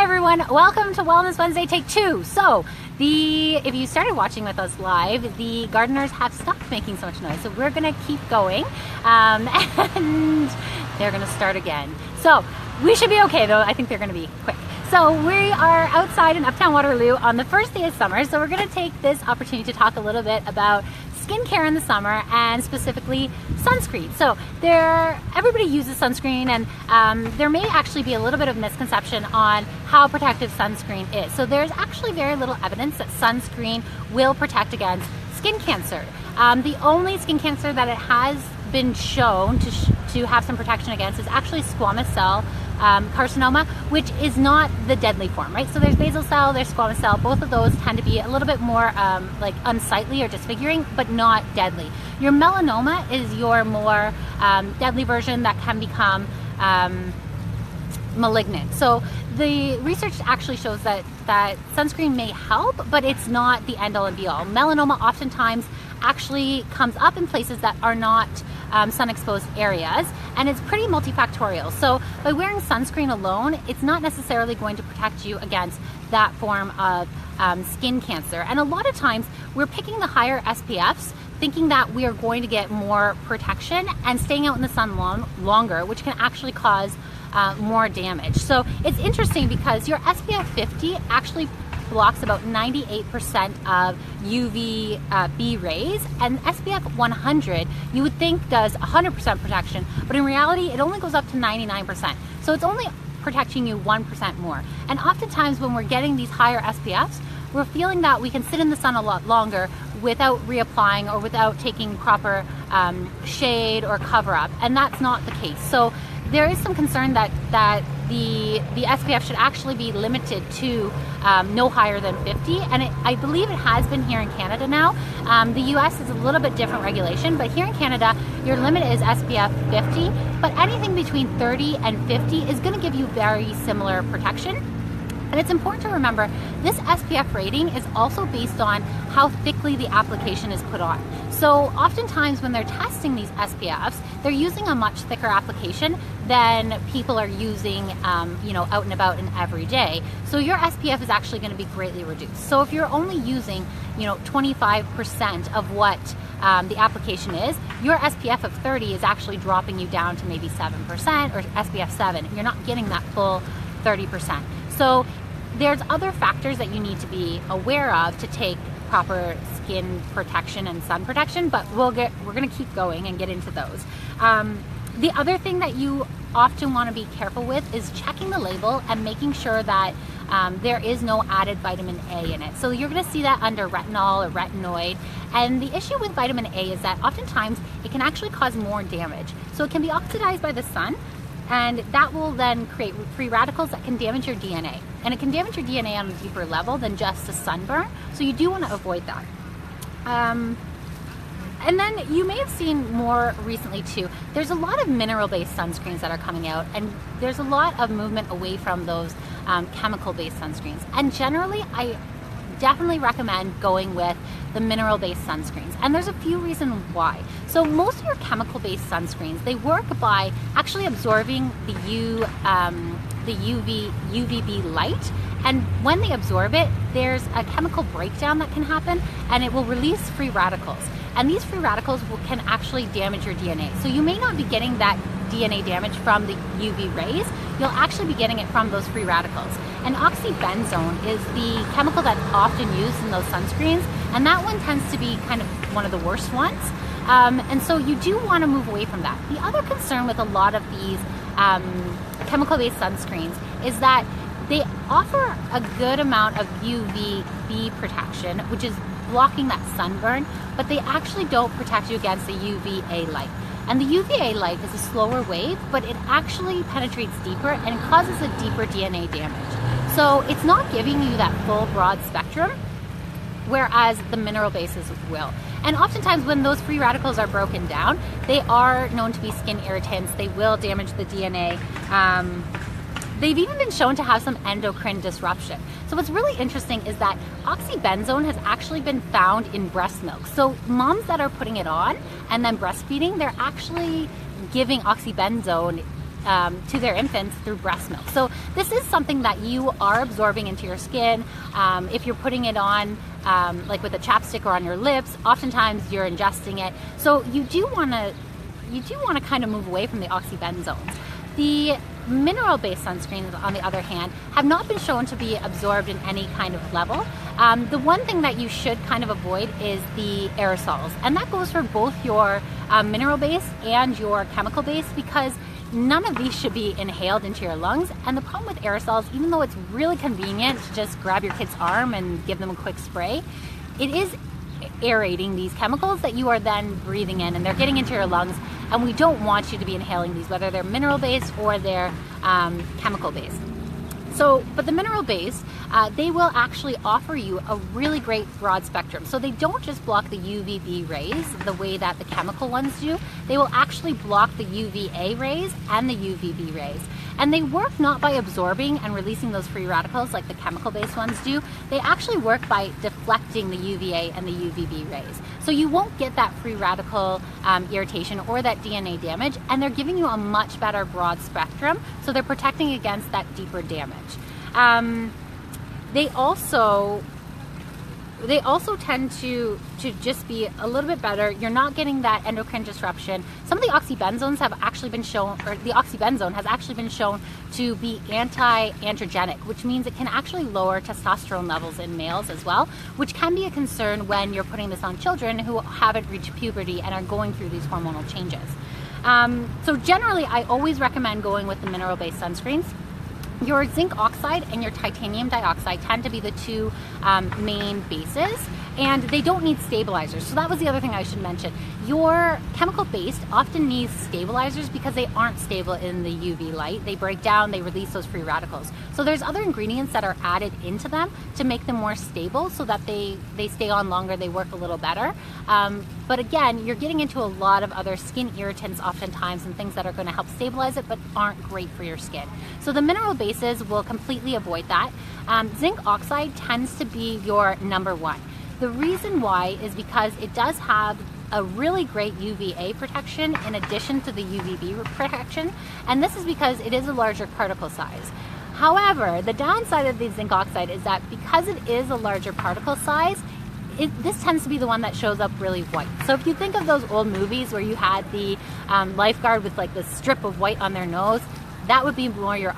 everyone, welcome to Wellness Wednesday Take 2. So, if you started watching with us live, the gardeners have stopped making so much noise, so we're going to keep going, and they're going to start again. So, we should be okay though. I think they're going to be quick. So we are outside in Uptown Waterloo on the first day of summer, so we're going to take this opportunity to talk a little bit about skincare in the summer and specifically sunscreen. So everybody uses sunscreen, and there may actually be a little bit of misconception on how protective sunscreen is. So there's actually very little evidence that sunscreen will protect against skin cancer. The only skin cancer that it has been shown to have some protection against is actually squamous cell carcinoma, which is not the deadly form, right? So there's basal cell, there's squamous cell. Both of those tend to be a little bit more like unsightly or disfiguring, but not deadly. Your melanoma is your more deadly version that can become malignant. So the research actually shows that sunscreen may help, but it's not the end all and be all. Melanoma oftentimes actually comes up in places that are not sun-exposed areas, and it's pretty multifactorial. So by wearing sunscreen alone, it's not necessarily going to protect you against that form of skin cancer. And a lot of times we're picking the higher SPFs thinking that we are going to get more protection and staying out in the sun longer, which can actually cause more damage. So it's interesting because your SPF 50 actually blocks about 98% of UVB rays, and SPF 100 you would think does 100% protection, but in reality it only goes up to 99%. So it's only protecting you 1% more. And oftentimes when we're getting these higher SPFs, we're feeling that we can sit in the sun a lot longer without reapplying or without taking proper shade or cover up, and that's not the case. So there is some concern that the SPF should actually be limited to no higher than 50, and I believe it has been here in Canada now. The US is a little bit different regulation, but here in Canada your limit is SPF 50, but anything between 30 and 50 is going to give you very similar protection. And it's important to remember this SPF rating is also based on how thickly the application is put on. So oftentimes when they're testing these SPFs, they're using a much thicker application than people are using out and about and every day. So your SPF is actually going to be greatly reduced. So if you're only using 25% of what the application is, your SPF of 30 is actually dropping you down to maybe 7% or SPF 7. You're not getting that full 30%. So there's other factors that you need to be aware of to take proper skin protection and sun protection, but we're going to keep going and get into those. The other thing that you often want to be careful with is checking the label and making sure that there is no added vitamin A in it. So you're going to see that under retinol or retinoid. And the issue with vitamin A is that oftentimes it can actually cause more damage. So it can be oxidized by the sun, and that will then create free radicals that can damage your DNA. And it can damage your DNA on a deeper level than just a sunburn, so you do want to avoid that. And then you may have seen more recently too, there's a lot of mineral-based sunscreens that are coming out, and there's a lot of movement away from those chemical-based sunscreens. And generally, I definitely recommend going with the mineral-based sunscreens, and there's a few reasons why. So most of your chemical-based sunscreens, they work by actually absorbing the UVB light, and when they absorb it, there's a chemical breakdown that can happen, and it will release free radicals. And these free radicals can actually damage your DNA. So you may not be getting that DNA damage from the UV rays, you'll actually be getting it from those free radicals. And oxybenzone is the chemical that's often used in those sunscreens, and that one tends to be kind of one of the worst ones. And so you do want to move away from that. The other concern with a lot of these chemical-based sunscreens is that they offer a good amount of UVB protection, which is blocking that sunburn, but they actually don't protect you against the UVA light. And the UVA light is a slower wave, but it actually penetrates deeper and causes a deeper DNA damage. So it's not giving you that full broad spectrum, whereas the mineral bases will. And oftentimes when those free radicals are broken down, they are known to be skin irritants. They will damage the DNA. They've even been shown to have some endocrine disruption. So what's really interesting is that oxybenzone has actually been found in breast milk. So moms that are putting it on and then breastfeeding, they're actually giving oxybenzone to their infants through breast milk. So this is something that you are absorbing into your skin. If you're putting it on like with a chapstick or on your lips, oftentimes you're ingesting it. So you do want to kind of move away from the oxybenzones. The mineral-based sunscreens, on the other hand, have not been shown to be absorbed in any kind of level. The one thing that you should kind of avoid is the aerosols, and that goes for both your mineral-based and your chemical-based, because none of these should be inhaled into your lungs. And the problem with aerosols, even though it's really convenient to just grab your kid's arm and give them a quick spray, it is aerating these chemicals that you are then breathing in, and they're getting into your lungs, and we don't want you to be inhaling these, whether they're mineral-based or they're chemical-based. So, but the mineral-based, they will actually offer you a really great broad spectrum. So they don't just block the UVB rays the way that the chemical ones do. They will actually block the UVA rays and the UVB rays. And they work not by absorbing and releasing those free radicals like the chemical-based ones do. They actually work by deflecting the UVA and the UVB rays. So you won't get that free radical irritation or that DNA damage, and they're giving you a much better broad spectrum, so they're protecting against that deeper damage. They also tend to just be a little bit better. You're not getting that endocrine disruption. Some of the oxybenzones have actually been shown, or the oxybenzone has actually been shown to be anti-androgenic, which means it can actually lower testosterone levels in males as well, which can be a concern when you're putting this on children who haven't reached puberty and are going through these hormonal changes. So generally, I always recommend going with the mineral-based sunscreens. Your zinc oxide and your titanium dioxide tend to be the two main bases, and they don't need stabilizers. So that was the other thing I should mention. Your chemical-based often needs stabilizers because they aren't stable in the UV light. They break down, they release those free radicals. So there's other ingredients that are added into them to make them more stable so that they stay on longer, they work a little better. But again, you're getting into a lot of other skin irritants oftentimes and things that are going to help stabilize it but aren't great for your skin. So the mineral bases will completely avoid that. Zinc oxide tends to be your number one. The reason why is because it does have a really great UVA protection in addition to the UVB protection, and this is because it is a larger particle size. However, the downside of the zinc oxide is that because it is a larger particle size, this tends to be the one that shows up really white. So if you think of those old movies where you had the lifeguard with like this strip of white on their nose, that would be more your